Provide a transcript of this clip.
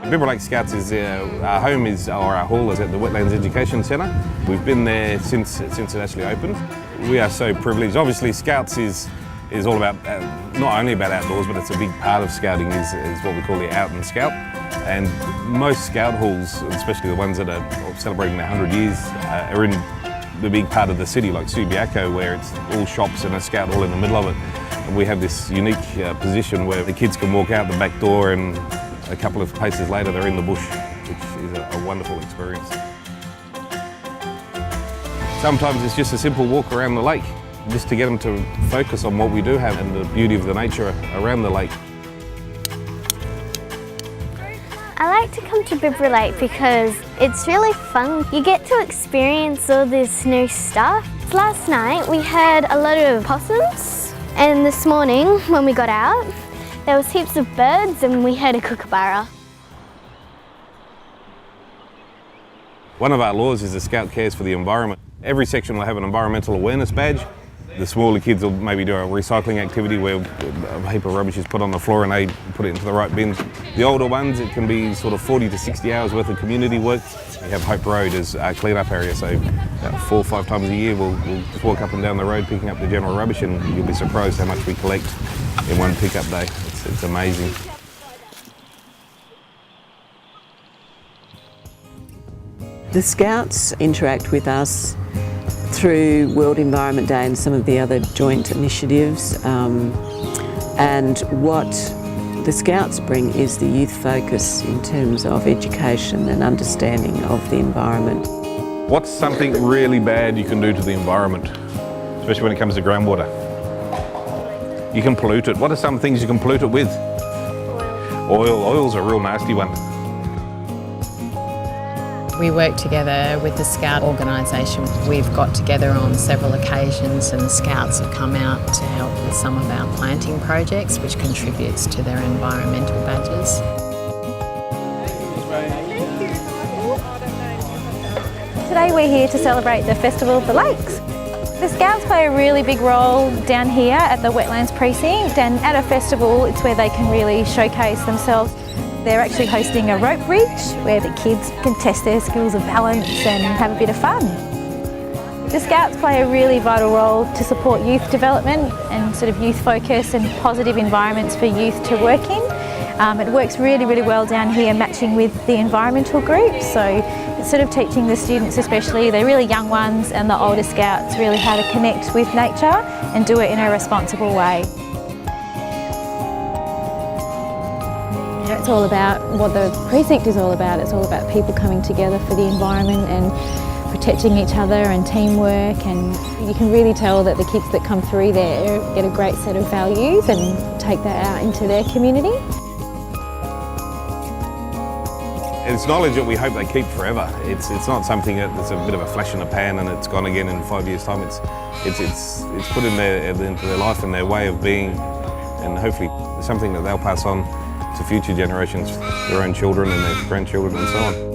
Bibra Lake Scouts is our home our hall is at the Wetlands Education Centre. We've been there since it actually opened. We are so privileged. Obviously, Scouts is all about not only about outdoors, but it's a big part of scouting is what we call the out and scout. And most scout halls, especially the ones that are celebrating their 100 years, are in the big part of the city, like Subiaco, where it's all shops and a scout hall in the middle of it. And we have this unique position where the kids can walk out the back door and a couple of paces later they're in the bush, which is a wonderful experience. Sometimes it's just a simple walk around the lake, just to get them to focus on what we do have and the beauty of the nature around the lake. I like to come to Bibra Lake because it's really fun. You get to experience all this new stuff. Last night we had a lot of possums, and this morning when we got out there was heaps of birds and we had a kookaburra. One of our laws is the Scout cares for the environment. Every section will have an environmental awareness badge. The smaller kids will maybe do a recycling activity where a heap of rubbish is put on the floor and they put it into the right bins. The older ones, it can be sort of 40 to 60 hours worth of community work. We have Hope Road as our clean-up area, so about 4 or 5 times a year we'll walk up and down the road picking up the general rubbish, and you'll be surprised how much we collect in one pickup day. It's amazing. The Scouts interact with us through World Environment Day and some of the other joint initiatives, and what the Scouts bring is the youth focus in terms of education and understanding of the environment. What's something really bad you can do to the environment, especially when it comes to groundwater? You can pollute it. What are some things you can pollute it with? Oil. Oil's a real nasty one. We work together with the Scout organisation. We've got together on several occasions, and the Scouts have come out to help with some of our planting projects, which contributes to their environmental badges. Today we're here to celebrate the Festival of the Lakes. The Scouts play a really big role down here at the Wetlands Precinct, and at a festival it's where they can really showcase themselves. They're actually hosting a rope bridge where the kids can test their skills of balance and have a bit of fun. The Scouts play a really vital role to support youth development and sort of youth focus and positive environments for youth to work in. It works really, really well down here, matching with the environmental group. So it's sort of teaching the students, especially the really young ones and the older Scouts, really how to connect with nature and do it in a responsible way. It's all about what the precinct is all about. It's all about people coming together for the environment and protecting each other and teamwork, and you can really tell that the kids that come through there get a great set of values and take that out into their community. It's knowledge that we hope they keep forever. It's not something that's a bit of a flash in the pan and it's gone again in 5 years' time. It's put into their life and their way of being, and hopefully something that they'll pass on to future generations, their own children and their grandchildren and so on.